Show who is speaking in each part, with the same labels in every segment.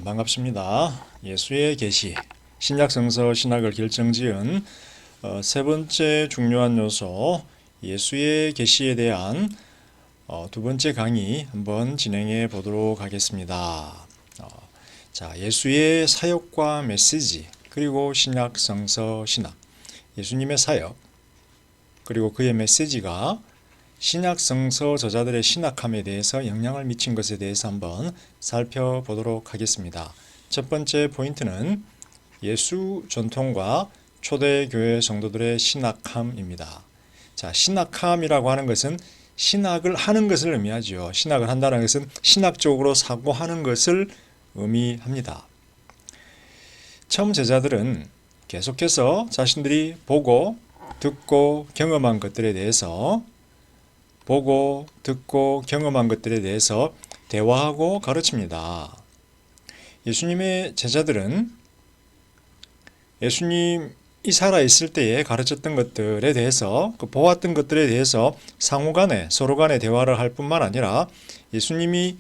Speaker 1: 반갑습니다. 예수의 계시, 신약성서 신학을 결정지은 세 번째 중요한 요소 예수의 계시에 대한 두 번째 강의 한번 진행해 보도록 하겠습니다. 자, 예수의 사역과 메시지, 그리고 신약성서 신학, 예수님의 사역, 그리고 그의 메시지가 신약성서 저자들의 신학함에 대해서 영향을 미친 것에 대해서 한번 살펴보도록 하겠습니다. 첫 번째 포인트는 예수 전통과 초대교회 성도들의 신학함입니다. 자, 신학함이라고 하는 것은 신학을 하는 것을 의미하죠. 신학을 한다는 것은 신학적으로 사고하는 것을 의미합니다. 처음 제자들은 계속해서 자신들이 보고 듣고 경험한 것들에 대해서 보고 듣고 경험한 것들에 대해서 대화하고 가르칩니다. 예수님의 제자들은 예수님이 살아있을 때에 가르쳤던 것들에 대해서 보았던 것들에 대해서 상호간에 서로간에 대화를 할 뿐만 아니라 예수님이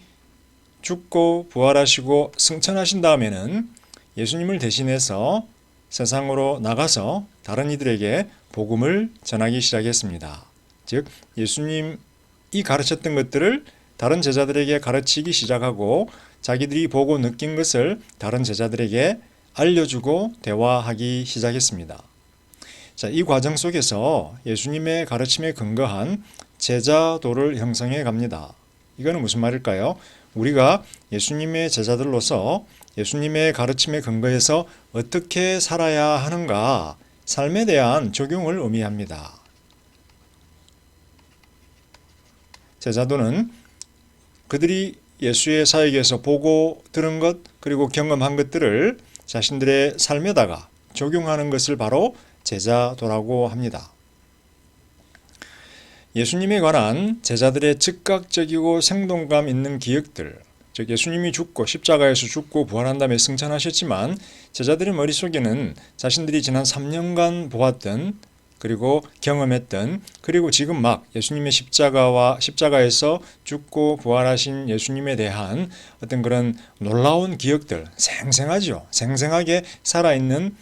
Speaker 1: 죽고 부활하시고 승천하신 다음에는 예수님을 대신해서 세상으로 나가서 다른 이들에게 복음을 전하기 시작했습니다. 즉 예수님이 가르쳤던 것들을 다른 제자들에게 가르치기 시작하고 자기들이 보고 느낀 것을 다른 제자들에게 알려주고 대화하기 시작했습니다. 자, 이 과정 속에서 예수님의 가르침에 근거한 제자도를 형성해 갑니다. 이거는 무슨 말일까요? 우리가 예수님의 제자들로서 예수님의 가르침에 근거해서 어떻게 살아야 하는가, 삶에 대한 적용을 의미합니다. 제자도는 그들이 예수의 사역에서 보고 들은 것 그리고 경험한 것들을 자신들의 삶에다가 적용하는 것을 바로 제자도라고 합니다. 예수님에 관한 제자들의 즉각적이고 생동감 있는 기억들, 즉 예수님이 죽고 십자가에서 죽고 부활한 다음에 승천하셨지만 제자들의 머릿속에는 자신들이 지난 3년간 보았던 그리고 경험했던 그리고 지금 막 예수님의 십자가에서 죽고 부활하신 예수님에 대한 어떤 그런 놀라운 기억들, 생생하죠. 생생하게 살아있는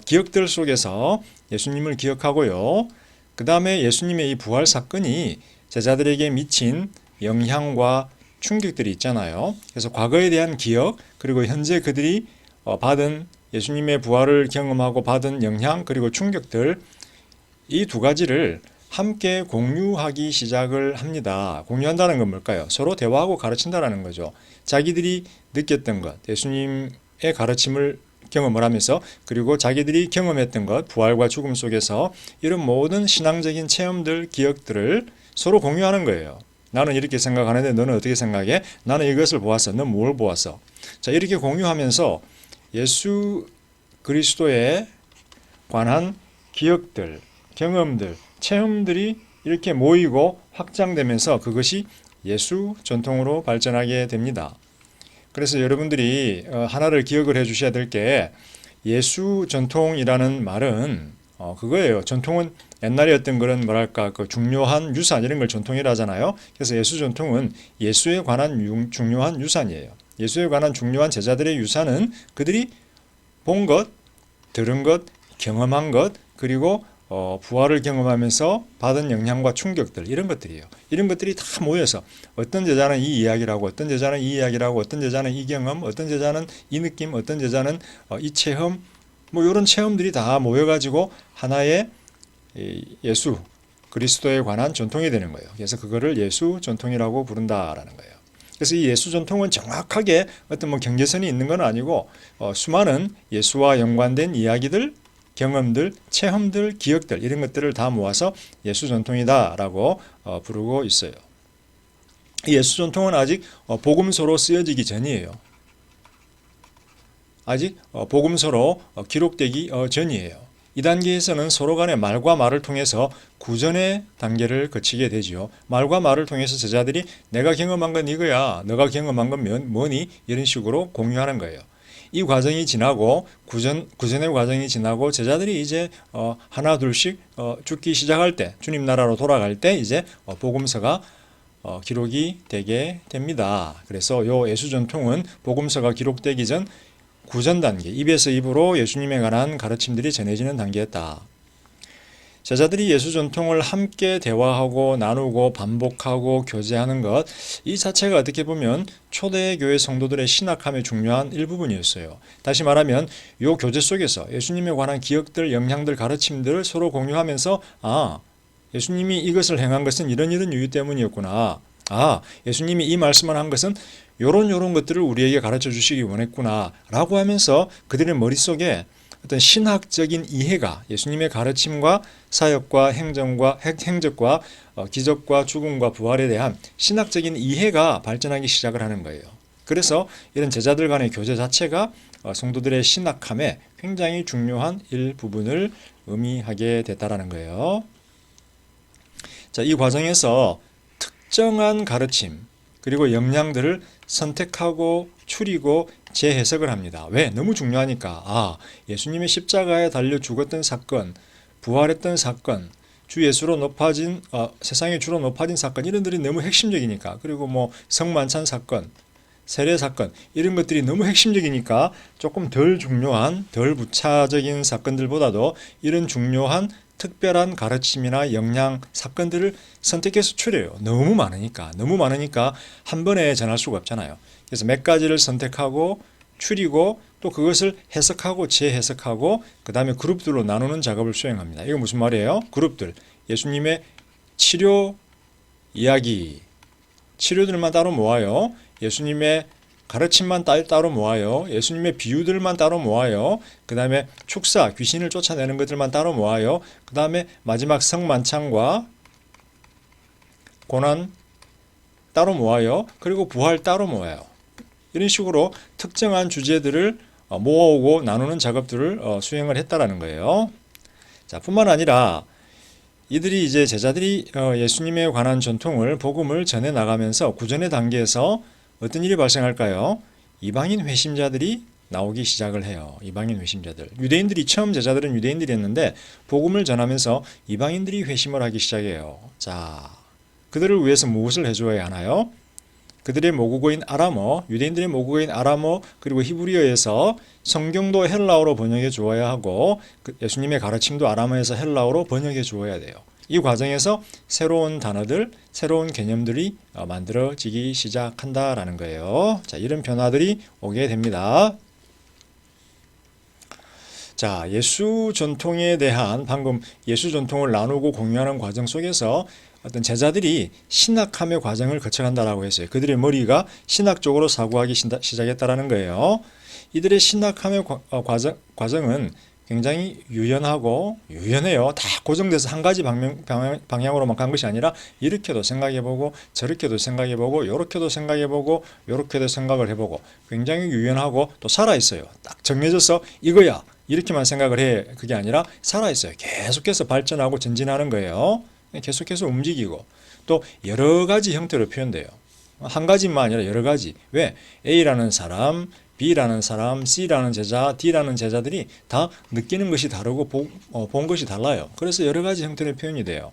Speaker 1: 기억들 속에서 예수님을 기억하고요. 그 다음에 예수님의 이 부활 사건이 제자들에게 미친 영향과 충격들이 있잖아요. 그래서 과거에 대한 기억 그리고 현재 그들이 받은 예수님의 부활을 경험하고 받은 영향 그리고 충격들, 이 두 가지를 함께 공유하기 시작을 합니다. 공유한다는 건 뭘까요? 서로 대화하고 가르친다는 거죠. 자기들이 느꼈던 것, 예수님의 가르침을 경험을 하면서 그리고 자기들이 경험했던 것, 부활과 죽음 속에서 이런 모든 신앙적인 체험들, 기억들을 서로 공유하는 거예요. 나는 이렇게 생각하는데 너는 어떻게 생각해? 나는 이것을 보았어. 넌 뭘 보았어? 자, 이렇게 공유하면서 예수 그리스도에 관한 기억들, 경험들, 체험들이 이렇게 모이고 확장되면서 그것이 예수 전통으로 발전하게 됩니다. 그래서 여러분들이 하나를 기억을 해 주셔야 될 게 예수 전통이라는 말은 그거예요. 전통은 옛날에 어떤 그런 뭐랄까 그 중요한 유산 이런 걸 전통이라 하잖아요. 그래서 예수 전통은 예수에 관한 중요한 유산이에요. 예수에 관한 중요한 제자들의 유산은 그들이 본 것, 들은 것, 경험한 것, 그리고 부활을 경험하면서 받은 영향과 충격들 이런 것들이에요. 이런 것들이 다 모여서 어떤 제자는 이 이야기를 하고 어떤 제자는 이 이야기를 하고 어떤 제자는 이 경험, 어떤 제자는 이 느낌, 어떤 제자는 이 체험, 뭐 이런 체험들이 다 모여가지고 하나의 예수 그리스도에 관한 전통이 되는 거예요. 그래서 그거를 예수 전통이라고 부른다라는 거예요. 그래서 이 예수 전통은 정확하게 어떤 뭐 경계선이 있는 건 아니고 수많은 예수와 연관된 이야기들, 경험들, 체험들, 기억들 이런 것들을 다 모아서 예수 전통이다라고 부르고 있어요. 이 예수 전통은 아직 복음서로 쓰여지기 전이에요. 아직 복음서로 기록되기 전이에요. 이 단계에서는 서로 간의 말과 말을 통해서 구전의 단계를 거치게 되지요. 말과 말을 통해서 제자들이 내가 경험한 건 이거야, 너가 경험한 건 뭐니? 이런 식으로 공유하는 거예요. 이 과정이 지나고 구전의 과정이 지나고 제자들이 이제 하나 둘씩 죽기 시작할 때, 주님 나라로 돌아갈 때 이제 복음서가 기록이 되게 됩니다. 그래서 요 예수 전통은 복음서가 기록되기 전 구전 단계, 입에서 입으로 예수님에 관한 가르침들이 전해지는 단계였다. 제자들이 예수 전통을 함께 대화하고 나누고 반복하고 교제하는 것, 이 자체가 어떻게 보면 초대 교회 성도들의 신학함의 중요한 일부분이었어요. 다시 말하면 이 교제 속에서 예수님에 관한 기억들, 영향들, 가르침들을 서로 공유하면서 예수님이 이것을 행한 것은 이런 이유 때문이었구나. 예수님이 이 말씀을 한 것은 요런 것들을 우리에게 가르쳐 주시기 원했구나 라고 하면서 그들의 머릿속에 어떤 신학적인 이해가 예수님의 가르침과 사역과 행적과 기적과 죽음과 부활에 대한 신학적인 이해가 발전하기 시작을 하는 거예요. 그래서 이런 제자들 간의 교제 자체가 성도들의 신학함에 굉장히 중요한 일부분을 의미하게 됐다라는 거예요. 자, 이 과정에서 특정한 가르침 그리고 역량들을 선택하고 추리고 재해석을 합니다. 왜? 너무 중요하니까. 예수님의 십자가에 달려 죽었던 사건, 부활했던 사건, 주 예수로 높아진 세상의 주로 높아진 사건, 이런 들이 너무 핵심적이니까. 그리고 뭐 성만찬 사건, 세례 사건, 이런 것들이 너무 핵심적이니까 조금 덜 중요한, 덜 부차적인 사건들보다도 이런 중요한 특별한 가르침이나 역량 사건들을 선택해서 추려요. 너무 많으니까 한 번에 전할 수가 없잖아요. 그래서 몇 가지를 선택하고 추리고 또 그것을 해석하고 재해석하고 그 다음에 그룹들로 나누는 작업을 수행합니다. 이거 무슨 말이에요? 그룹들. 예수님의 치료 이야기, 치료들만 따로 모아요. 예수님의 가르침만 따로 모아요. 예수님의 비유들만 따로 모아요. 그 다음에 축사, 귀신을 쫓아내는 것들만 따로 모아요. 그 다음에 마지막 성만찬과 고난 따로 모아요. 그리고 부활 따로 모아요. 이런 식으로 특정한 주제들을 모아오고 나누는 작업들을 수행을 했다라는 거예요. 자, 뿐만 아니라 이들이 이제 제자들이 예수님에 관한 전통을 복음을 전해 나가면서 구전의 단계에서 어떤 일이 발생할까요? 이방인 회심자들이 나오기 시작을 해요. 이방인 회심자들. 유대인들이 처음 제자들은 유대인들이었는데 복음을 전하면서 이방인들이 회심을 하기 시작해요. 자, 그들을 위해서 무엇을 해줘야 하나요? 그들의 모국어인 아람어, 유대인들의 모국어인 아람어 그리고 히브리어에서 성경도 헬라어로 번역해 주어야 하고 예수님의 가르침도 아람어에서 헬라어로 번역해 주어야 돼요. 이 과정에서 새로운 단어들, 새로운 개념들이 만들어지기 시작한다라는 거예요. 자, 이런 변화들이 오게 됩니다. 자, 예수 전통에 대한 방금 예수 전통을 나누고 공유하는 과정 속에서 어떤 제자들이 신학함의 과정을 거쳐간다라고 했어요. 그들의 머리가 신학적으로 사고하기 시작했다라는 거예요. 이들의 신학함의 과정은 굉장히 유연해요. 다 고정돼서 한 가지 방향으로만 간 것이 아니라 이렇게도 생각해보고 저렇게도 생각해보고 요렇게도 생각해보고 요렇게도 생각을 해보고 굉장히 유연하고 또 살아있어요. 딱 정해져서 이거야 이렇게만 생각을 해. 그게 아니라 살아있어요. 계속해서 발전하고 전진하는 거예요. 계속해서 움직이고 또 여러 가지 형태로 표현돼요. 한 가지만 아니라 여러 가지. 왜? A라는 사람, B라는 사람, C라는 제자, D라는 제자들이 다 느끼는 것이 다르고 본 것이 달라요. 그래서 여러 가지 형태의 표현이 돼요.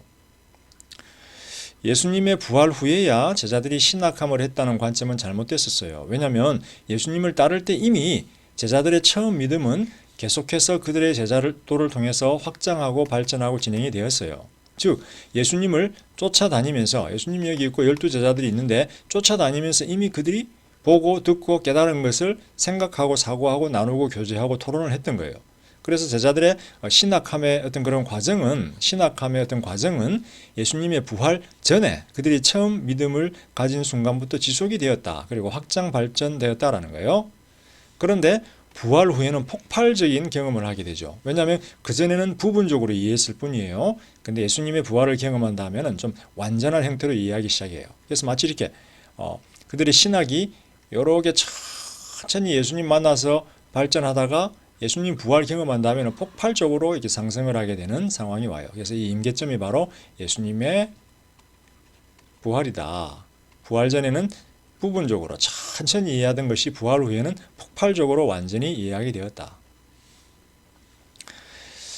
Speaker 1: 예수님의 부활 후에야 제자들이 신학함을 했다는 관점은 잘못됐었어요. 왜냐하면 예수님을 따를 때 이미 제자들의 처음 믿음은 계속해서 그들의 제자도를 통해서 확장하고 발전하고 진행이 되었어요. 즉 예수님을 쫓아다니면서 예수님이 여기 있고 12제자들이 있는데 쫓아다니면서 이미 그들이 보고 듣고 깨달은 것을 생각하고 사고하고 나누고 교제하고 토론을 했던 거예요. 그래서 제자들의 신학함의 어떤 그런 과정은 예수님의 부활 전에 그들이 처음 믿음을 가진 순간부터 지속이 되었다. 그리고 확장 발전되었다라는 거예요. 그런데 부활 후에는 폭발적인 경험을 하게 되죠. 왜냐하면 그전에는 부분적으로 이해했을 뿐이에요. 근데 예수님의 부활을 경험한다면 좀 완전한 형태로 이해하기 시작해요. 그래서 마치 이렇게 그들의 신학이 여러 개 천천히 예수님 만나서 발전하다가 예수님 부활 경험한 다음에는 폭발적으로 이렇게 상승을 하게 되는 상황이 와요. 그래서 이 임계점이 바로 예수님의 부활이다. 부활 전에는 부분적으로 천천히 이해하던 것이 부활 후에는 폭발적으로 완전히 이해하게 되었다.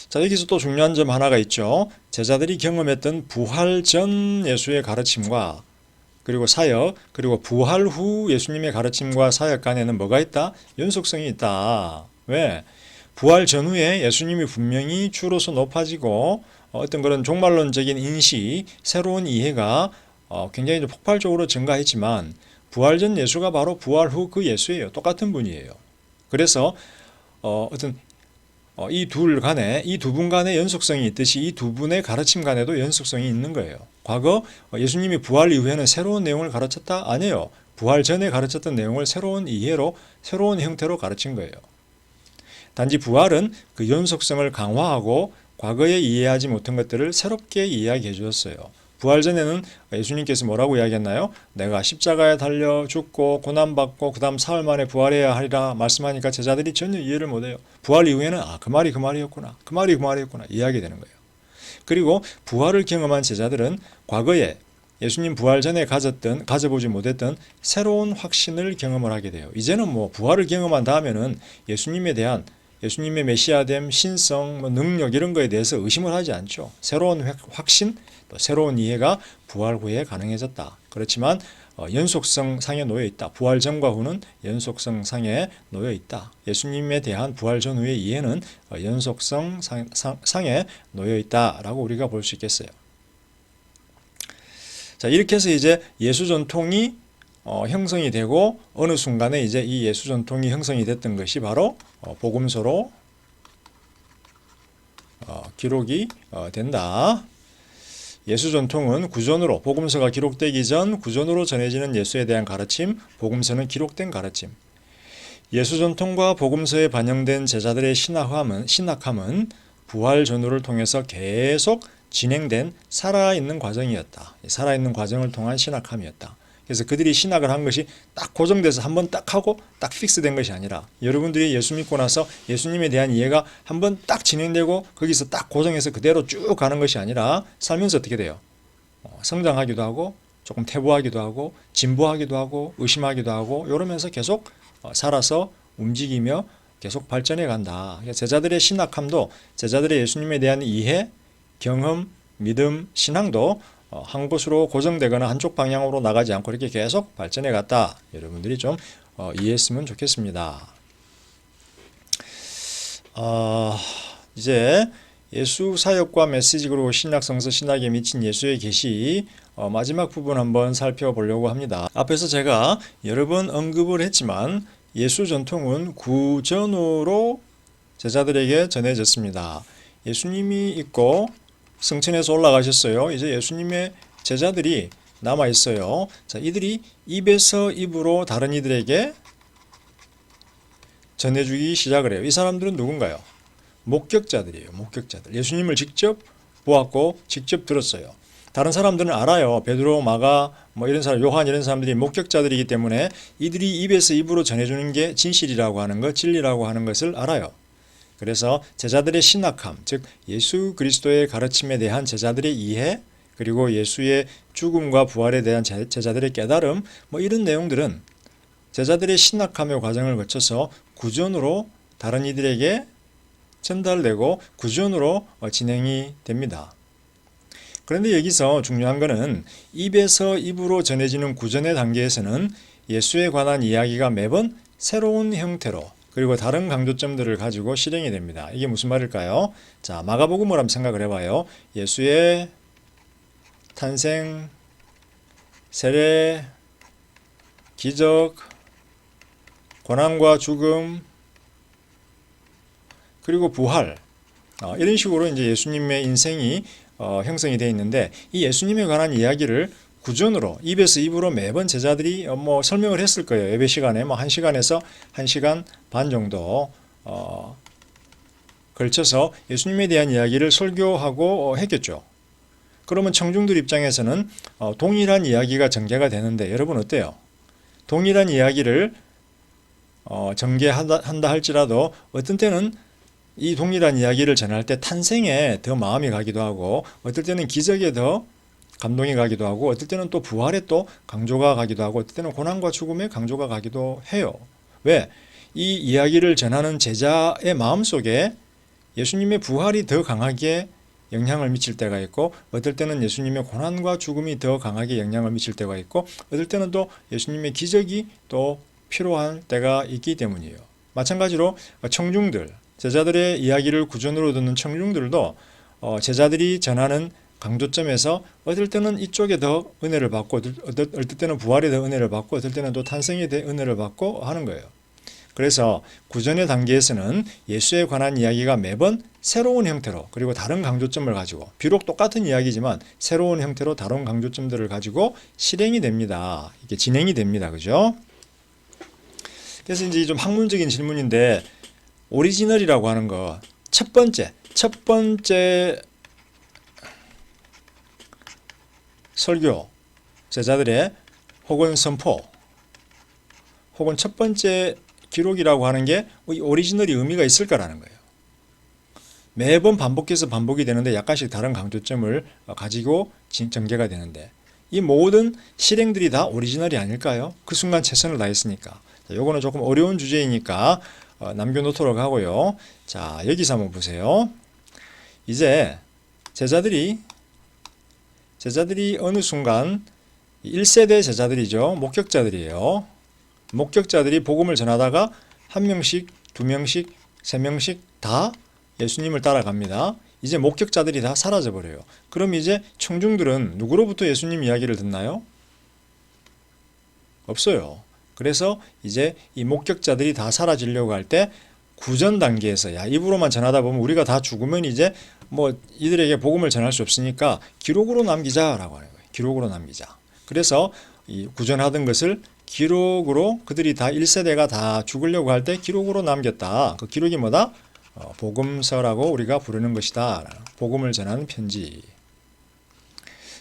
Speaker 1: 자, 여기서 또 중요한 점 하나가 있죠. 제자들이 경험했던 부활 전 예수의 가르침과 그리고 사역, 그리고 부활 후 예수님의 가르침과 사역 간에는 뭐가 있다? 연속성이 있다. 왜? 부활 전후에 예수님이 분명히 주로서 높아지고 어떤 그런 종말론적인 인식, 새로운 이해가 굉장히 폭발적으로 증가했지만 부활 전 예수가 바로 부활 후 그 예수예요. 똑같은 분이에요. 그래서 어떤 이 두 분 간의 연속성이 있듯이 이 두 분의 가르침 간에도 연속성이 있는 거예요. 과거 예수님이 부활 이후에는 새로운 내용을 가르쳤다? 아니에요. 부활 전에 가르쳤던 내용을 새로운 이해로, 새로운 형태로 가르친 거예요. 단지 부활은 그 연속성을 강화하고 과거에 이해하지 못한 것들을 새롭게 이야기해 주었어요. 부활 전에는 예수님께서 뭐라고 이야기했나요? 내가 십자가에 달려 죽고 고난받고 그 다음 사흘 만에 부활해야 하리라 말씀하니까 제자들이 전혀 이해를 못해요. 부활 이후에는 그 말이 그 말이었구나. 그 말이 그 말이었구나. 이해하게 되는 거예요. 그리고 부활을 경험한 제자들은 과거에 예수님 부활 전에 가져보지 못했던 새로운 확신을 경험을 하게 돼요. 이제는 부활을 경험한 다음에는 예수님의 메시아됨, 신성, 능력 이런 거에 대해서 의심을 하지 않죠. 새로운 확신, 또 새로운 이해가 부활 후에 가능해졌다. 그렇지만 연속성 상에 놓여 있다. 부활 전과 후는 연속성 상에 놓여 있다. 예수님에 대한 부활 전후의 이해는 연속성 상에 놓여 있다라고 우리가 볼 수 있겠어요. 자, 이렇게 해서 이제 예수 전통이 형성이 되고 어느 순간에 이제 이 예수 전통이 형성이 됐던 것이 바로 복음서로 기록이 된다. 예수 전통은 구전으로, 복음서가 기록되기 전 구전으로 전해지는 예수에 대한 가르침, 복음서는 기록된 가르침. 예수 전통과 복음서에 반영된 제자들의 신학함은 부활 전후를 통해서 계속 진행된 살아있는 과정이었다. 살아있는 과정을 통한 신학함이었다. 그래서 그들이 신학을 한 것이 딱 고정돼서 한번 딱 하고 딱 픽스된 것이 아니라 여러분들이 예수 믿고 나서 예수님에 대한 이해가 한번 딱 진행되고 거기서 딱 고정해서 그대로 쭉 가는 것이 아니라 살면서 어떻게 돼요? 성장하기도 하고 조금 퇴보하기도 하고 진보하기도 하고 의심하기도 하고 이러면서 계속 살아서 움직이며 계속 발전해 간다. 제자들의 신학함도 제자들의 예수님에 대한 이해, 경험, 믿음, 신앙도 한 곳으로 고정되거나 한쪽 방향으로 나가지 않고 이렇게 계속 발전해 갔다. 여러분들이 좀 이해했으면 좋겠습니다. 이제 예수 사역과 메시지 그리고 신약 성서 신학에 미친 예수의 계시 마지막 부분 한번 살펴보려고 합니다. 앞에서 제가 여러 번 언급을 했지만 예수 전통은 구전으로 제자들에게 전해졌습니다. 예수님이 있고 승천해서 올라가셨어요. 이제 예수님의 제자들이 남아 있어요. 자, 이들이 입에서 입으로 다른 이들에게 전해주기 시작을 해요. 이 사람들은 누군가요? 목격자들이에요. 목격자들. 예수님을 직접 보았고 직접 들었어요. 다른 사람들은 알아요. 베드로, 마가, 이런 사람, 요한 이런 사람들이 목격자들이기 때문에 이들이 입에서 입으로 전해주는 게 진실이라고 하는 것, 진리라고 하는 것을 알아요. 그래서 제자들의 신학함, 즉 예수 그리스도의 가르침에 대한 제자들의 이해, 그리고 예수의 죽음과 부활에 대한 제자들의 깨달음, 이런 내용들은 제자들의 신학함의 과정을 거쳐서 구전으로 다른 이들에게 전달되고 구전으로 진행이 됩니다. 그런데 여기서 중요한 것은 입에서 입으로 전해지는 구전의 단계에서는 예수에 관한 이야기가 매번 새로운 형태로 그리고 다른 강조점들을 가지고 실행이 됩니다. 이게 무슨 말일까요? 자, 마가복음을 한번 생각을 해봐요. 예수의 탄생, 세례, 기적, 고난과 죽음, 그리고 부활, 이런 식으로 이제 예수님의 인생이 형성이 되어 있는데 이 예수님에 관한 이야기를 구전으로 입에서 입으로 매번 제자들이 설명을 했을 거예요. 예배 시간에 1시간에서 1시간 반 정도 걸쳐서 예수님에 대한 이야기를 설교하고 했겠죠. 그러면 청중들 입장에서는 동일한 이야기가 전개가 되는데 여러분 어때요? 동일한 이야기를 전개한다 할지라도 어떤 때는 이 동일한 이야기를 전할 때 탄생에 더 마음이 가기도 하고 어떨 때는 기적에 더 감동이 가기도 하고 어떨 때는 또 부활에 또 강조가 가기도 하고 어떨 때는 고난과 죽음에 강조가 가기도 해요. 왜? 이 이야기를 전하는 제자의 마음속에 예수님의 부활이 더 강하게 영향을 미칠 때가 있고, 어떨 때는 예수님의 고난과 죽음이 더 강하게 영향을 미칠 때가 있고, 어떨 때는 또 예수님의 기적이 또 필요한 때가 있기 때문이에요. 마찬가지로 청중들, 제자들의 이야기를 구전으로 듣는 청중들도 제자들이 전하는 강조점에서 어떨 때는 이쪽에 더 은혜를 받고, 어떨 때는 부활에 더 은혜를 받고, 어떨 때는 또 탄생에 더 은혜를 받고 하는 거예요. 그래서 구전의 단계에서는 예수에 관한 이야기가 매번 새로운 형태로, 그리고 다른 강조점을 가지고, 비록 똑같은 이야기지만 새로운 형태로 다른 강조점들을 가지고 실행이 됩니다. 이게 진행이 됩니다. 그죠? 그래서 이제 좀 학문적인 질문인데, 오리지널이라고 하는 거, 첫 번째 설교, 제자들의 혹은 선포, 혹은 첫 번째 기록이라고 하는 게 오리지널이 의미가 있을까라는 거예요. 매번 반복해서 반복이 되는데 약간씩 다른 강조점을 가지고 전개가 되는데, 이 모든 실행들이 다 오리지널이 아닐까요? 그 순간 최선을 다했으니까. 요거는 조금 어려운 주제이니까 남겨놓도록 하고요. 자, 여기서 한번 보세요. 이제 제자들이 어느 순간 1세대 제자들이죠. 목격자들이에요. 목격자들이 복음을 전하다가 한 명씩, 두 명씩, 세 명씩 다 예수님을 따라갑니다. 이제 목격자들이 다 사라져버려요. 그럼 이제 청중들은 누구로부터 예수님 이야기를 듣나요? 없어요. 그래서 이제 이 목격자들이 다 사라지려고 할 때 구전 단계에서, 야, 입으로만 전하다 보면 우리가 다 죽으면 이제 뭐 이들에게 복음을 전할 수 없으니까 기록으로 남기자라고 하는 거예요. 기록으로 남기자. 그래서 이 구전하던 것을 기록으로, 그들이 다 1세대가 다 죽으려고 할 때 기록으로 남겼다. 그 기록이 뭐다? 복음서라고 우리가 부르는 것이다. 복음을 전하는 편지.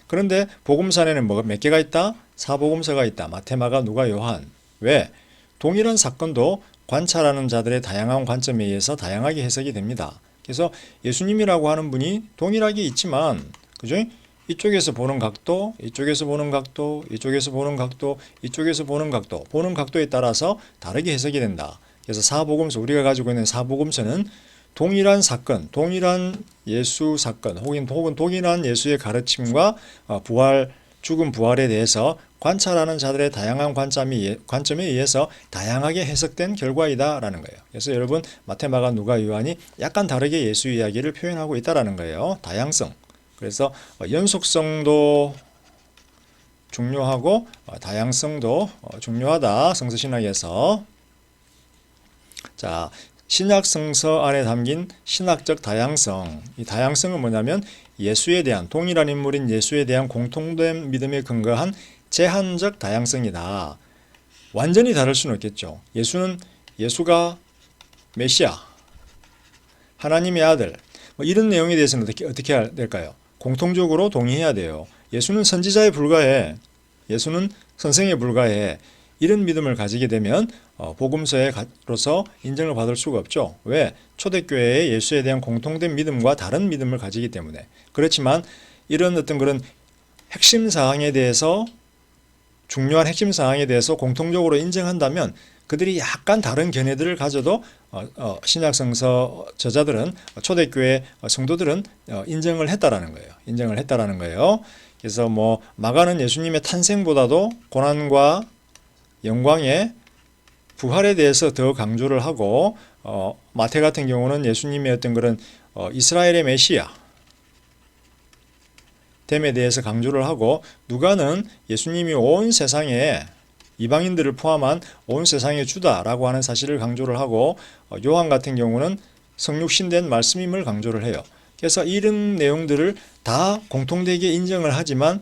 Speaker 1: 그런데 복음서 안에는 몇 개가 있다? 사복음서가 있다. 마태, 마가, 누가, 요한. 왜? 동일한 사건도 관찰하는 자들의 다양한 관점에 의해서 다양하게 해석이 됩니다. 그래서 예수님이라고 하는 분이 동일하게 있지만, 그죠? 이쪽에서 보는 각도, 이쪽에서 보는 각도, 이쪽에서 보는 각도, 이쪽에서 보는 각도, 보는 각도에 따라서 다르게 해석이 된다. 그래서 사복음서, 우리가 가지고 있는 사복음서는 동일한 사건, 동일한 예수 사건, 혹은 동일한 예수의 가르침과 부활, 죽음, 부활에 대해서 관찰하는 자들의 다양한 관점에 의해서 다양하게 해석된 결과이다라는 거예요. 그래서 여러분, 마태, 마가, 누가, 요한이 약간 다르게 예수 이야기를 표현하고 있다라는 거예요. 다양성. 그래서 연속성도 중요하고 다양성도 중요하다. 성서신학에서. 자, 신약 성서 안에 담긴 신학적 다양성. 이 다양성은 뭐냐면 예수에 대한, 동일한 인물인 예수에 대한 공통된 믿음에 근거한 제한적 다양성이다. 완전히 다를 수는 없겠죠. 예수가 메시아, 하나님의 아들, 뭐 이런 내용에 대해서는 어떻게 해야 될까요? 공통적으로 동의해야 돼요. 예수는 선지자에 불과해. 예수는 선생에 불과해. 이런 믿음을 가지게 되면 복음서로서 인정을 받을 수가 없죠. 왜? 초대교회에 예수에 대한 공통된 믿음과 다른 믿음을 가지기 때문에. 그렇지만 이런 어떤 그런 핵심 사항에 대해서, 중요한 핵심 사항에 대해서 공통적으로 인정한다면 그들이 약간 다른 견해들을 가져도 신약성서 저자들은, 초대교회 성도들은 인정을 했다라는 거예요. 인정을 했다라는 거예요. 그래서 뭐 마가는 예수님의 탄생보다도 고난과 영광의 부활에 대해서 더 강조를 하고, 마태 같은 경우는 예수님의 어떤 그런 이스라엘의 메시아 됨에 대해서 강조를 하고, 누가는 예수님이 온 세상에, 이방인들을 포함한 온 세상의 주다라고 하는 사실을 강조를 하고, 요한 같은 경우는 성육신된 말씀임을 강조를 해요. 그래서 이런 내용들을 다 공통되게 인정을 하지만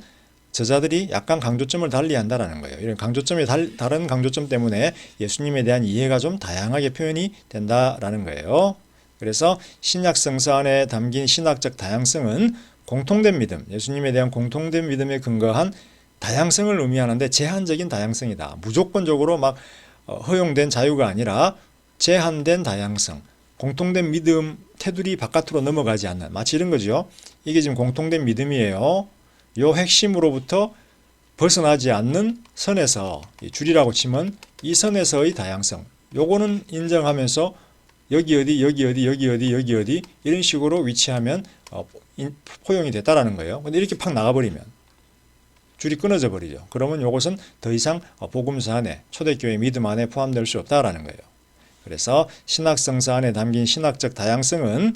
Speaker 1: 저자들이 약간 강조점을 달리한다라는 거예요. 이런 강조점이 다른 강조점 때문에 예수님에 대한 이해가 좀 다양하게 표현이 된다라는 거예요. 그래서 신약 성서 안에 담긴 신학적 다양성은 공통된 믿음, 예수님에 대한 공통된 믿음에 근거한 다양성을 의미하는데 제한적인 다양성이다. 무조건적으로 막 허용된 자유가 아니라 제한된 다양성, 공통된 믿음 테두리 바깥으로 넘어가지 않는, 마치 이런 거죠. 이게 지금 공통된 믿음이에요. 요 핵심으로부터 벗어나지 않는 선에서, 줄이라고 치면 이 선에서의 다양성, 요거는 인정하면서 여기 어디, 여기 어디, 여기 어디, 여기 어디 이런 식으로 위치하면 포용이 됐다라는 거예요. 근데 이렇게 팍 나가버리면 줄이 끊어져 버리죠. 그러면 이것은 더 이상 복음서 안에 초대교회 믿음 안에 포함될 수 없다라는 거예요. 그래서 신학성서 안에 담긴 신학적 다양성은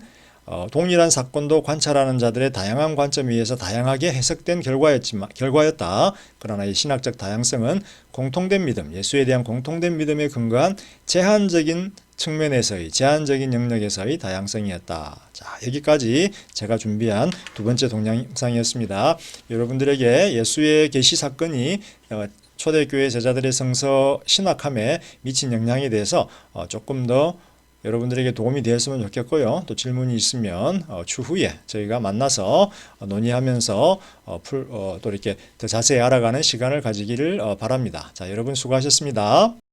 Speaker 1: 동일한 사건도 관찰하는 자들의 다양한 관점에 의해서 다양하게 해석된 결과였다. 그러나 이 신학적 다양성은 공통된 믿음, 예수에 대한 공통된 믿음에 근거한 제한적인 측면에서의 제한적인 영역에서의 다양성이었다. 자, 여기까지 제가 준비한 두 번째 동영상이었습니다. 여러분들에게 예수의 계시 사건이 초대교회 제자들의 성서 신학함에 미친 영향에 대해서 조금 더 여러분들에게 도움이 되었으면 좋겠고요. 또 질문이 있으면 추후에 저희가 만나서 논의하면서 또 이렇게 더 자세히 알아가는 시간을 가지기를 바랍니다. 자, 여러분 수고하셨습니다.